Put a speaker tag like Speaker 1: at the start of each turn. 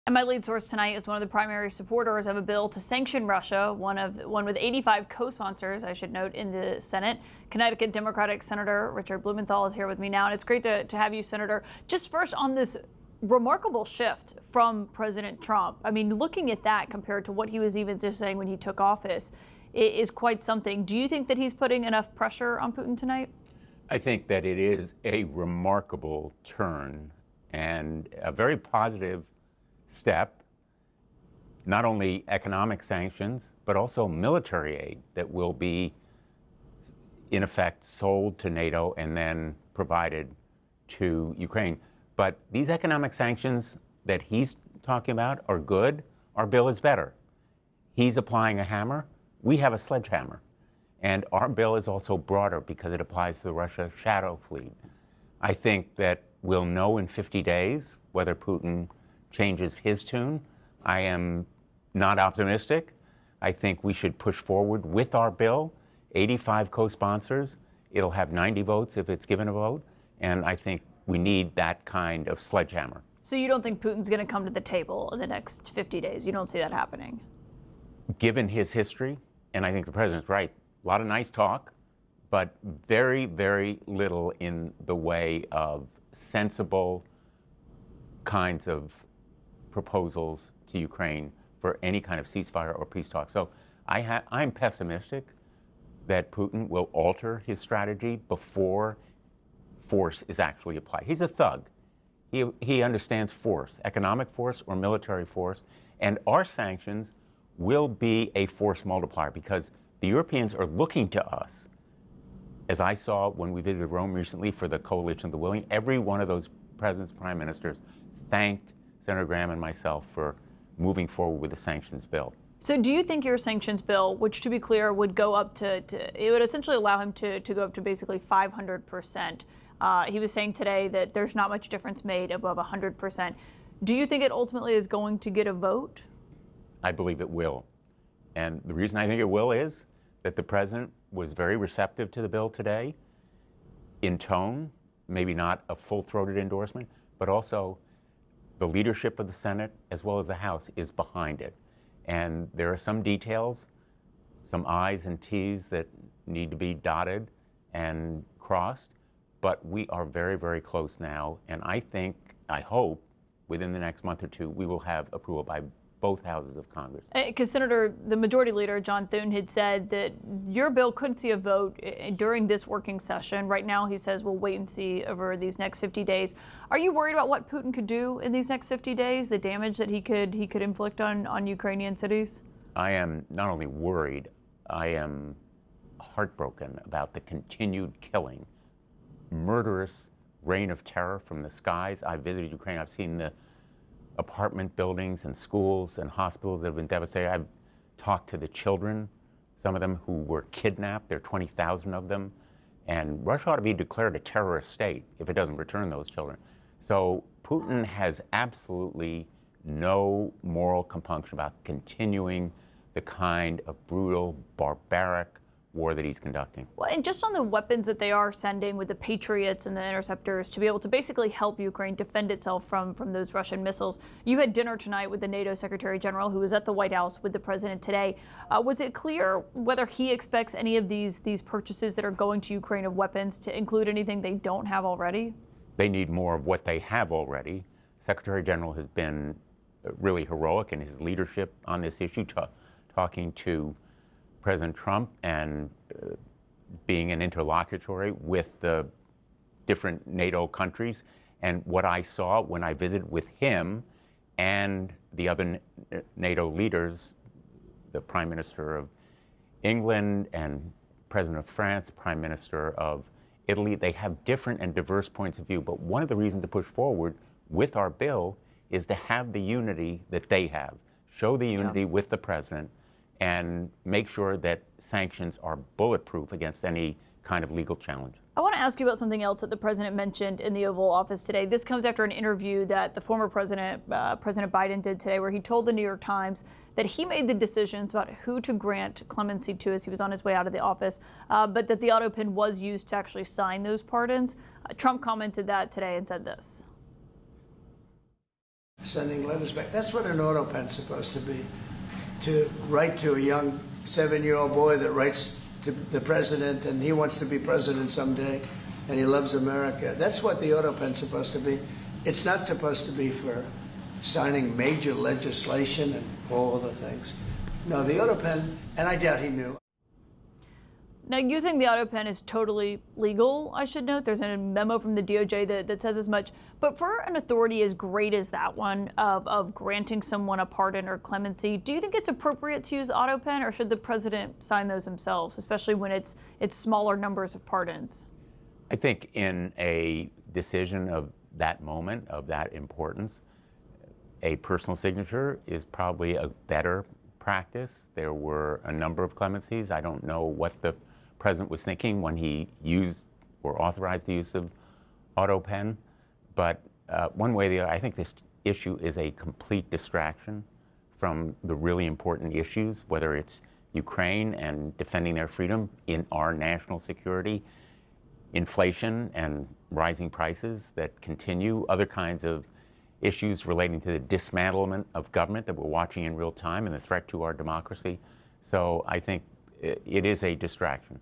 Speaker 1: And my lead source tonight is one of the primary supporters of a bill to sanction Russia, one with 85 co-sponsors, I should note, in the Senate. Connecticut Democratic Senator Richard Blumenthal is here with me now, and it's great to have you, Senator. Just first on this remarkable shift from President Trump. I mean, looking at that compared to what he was even just saying when he took office is quite something. Do you think that he's putting enough pressure on Putin tonight?
Speaker 2: I think that it is a remarkable turn and a very positive step, not only economic sanctions, but also military aid that will be, in effect, sold to NATO and then provided to Ukraine. But these economic sanctions that he's talking about are good. Our bill is better. He's applying a hammer. We have a sledgehammer. And our bill is also broader because it applies to the Russia shadow fleet. I think that we'll know in 50 days whether Putin changes his tune. I am not optimistic. I think we should push forward with our bill. 85 co-sponsors. It'll have 90 votes if it's given a vote. And I think we need that kind of sledgehammer.
Speaker 1: So you don't think Putin's going to come to the table in the next 50 days? You don't see that happening?
Speaker 2: Given his history, and I think the president's right, a lot of nice talk, but very, very little in the way of sensible kinds of proposals to Ukraine for any kind of ceasefire or peace talk. So I'm pessimistic that Putin will alter his strategy before force is actually applied. He's a thug. He understands force, economic force or military force, and our sanctions will be a force multiplier because the Europeans are looking to us. As I saw when we visited Rome recently for the Coalition of the Willing, every one of those presidents, prime ministers, thanked Senator Graham and myself for moving forward with the sanctions bill.
Speaker 1: So do you think your sanctions bill, which to be clear would go up to it would essentially allow him to go up to basically 500%. He was saying today that there's not much difference made above 100%. Do you think it ultimately is going to get a vote?
Speaker 2: I believe it will. And the reason I think it will is that the president was very receptive to the bill today in tone, maybe not a full-throated endorsement, but also the leadership of the Senate as well as the House is behind it. And there are some details, some I's and T's that need to be dotted and crossed, but we are very, very close now. And I hope, within the next month or two, we will have approval by both houses of Congress.
Speaker 1: Because Senator, the Majority Leader, John Thune, had said that your bill could see a vote during this working session. Right now, he says we'll wait and see over these next 50 days. Are you worried about what Putin could do in these next 50 days, the damage that he could inflict on Ukrainian cities?
Speaker 2: I am not only worried, I am heartbroken about the continued killing, murderous reign of terror from the skies. I've visited Ukraine. I've seen the apartment buildings and schools and hospitals that have been devastated. I've talked to the children, some of them who were kidnapped. There are 20,000 of them. And Russia ought to be declared a terrorist state if it doesn't return those children. So Putin has absolutely no moral compunction about continuing the kind of brutal, barbaric war that he's conducting.
Speaker 1: Well, and just on the weapons that they are sending with the Patriots and the interceptors to be able to basically help Ukraine defend itself from those Russian missiles. You had dinner tonight with the NATO Secretary General, who was at the White House with the president today. Was it clear whether he expects any of these purchases that are going to Ukraine of weapons to include anything they don't have already?
Speaker 2: They need more of what they have already. Secretary General has been really heroic in his leadership on this issue, talking to President Trump and being an interlocutory with the different NATO countries. And what I saw when I visited with him and the other NATO leaders, the Prime Minister of England and President of France, the Prime Minister of Italy, they have different and diverse points of view. But one of the reasons to push forward with our bill is to have the unity that they have, show the unity with the president, and make sure that sanctions are bulletproof against any kind of legal challenge.
Speaker 1: I want to ask you about something else that the president mentioned in the Oval Office today. This comes after an interview that the former president, President Biden, did today, where he told the New York Times that he made the decisions about who to grant clemency to as he was on his way out of the office, but that the Autopen was used to actually sign those pardons. Trump commented that today and said this.
Speaker 3: Sending letters back. That's what an Autopen's supposed to be. To write to a young 7-year-old boy that writes to the president and he wants to be president someday and he loves America. That's what the Autopen's supposed to be. It's not supposed to be for signing major legislation and all other things. No, the Autopen, and I doubt he knew.
Speaker 1: Now, using the Autopen is totally legal, I should note. There's a memo from the DOJ that says as much. But for an authority as great as that one of granting someone a pardon or clemency, do you think it's appropriate to use Autopen, or should the president sign those himself, especially when it's smaller numbers of pardons?
Speaker 2: I think in a decision of that moment, of that importance, a personal signature is probably a better practice. There were a number of clemencies. I don't know what the president was thinking when he used or authorized the use of Autopen, but one way or the other, I think this issue is a complete distraction from the really important issues, whether it's Ukraine and defending their freedom, in our national security, inflation and rising prices that continue, other kinds of issues relating to the dismantlement of government that we're watching in real time and the threat to our democracy. So I think it is a distraction.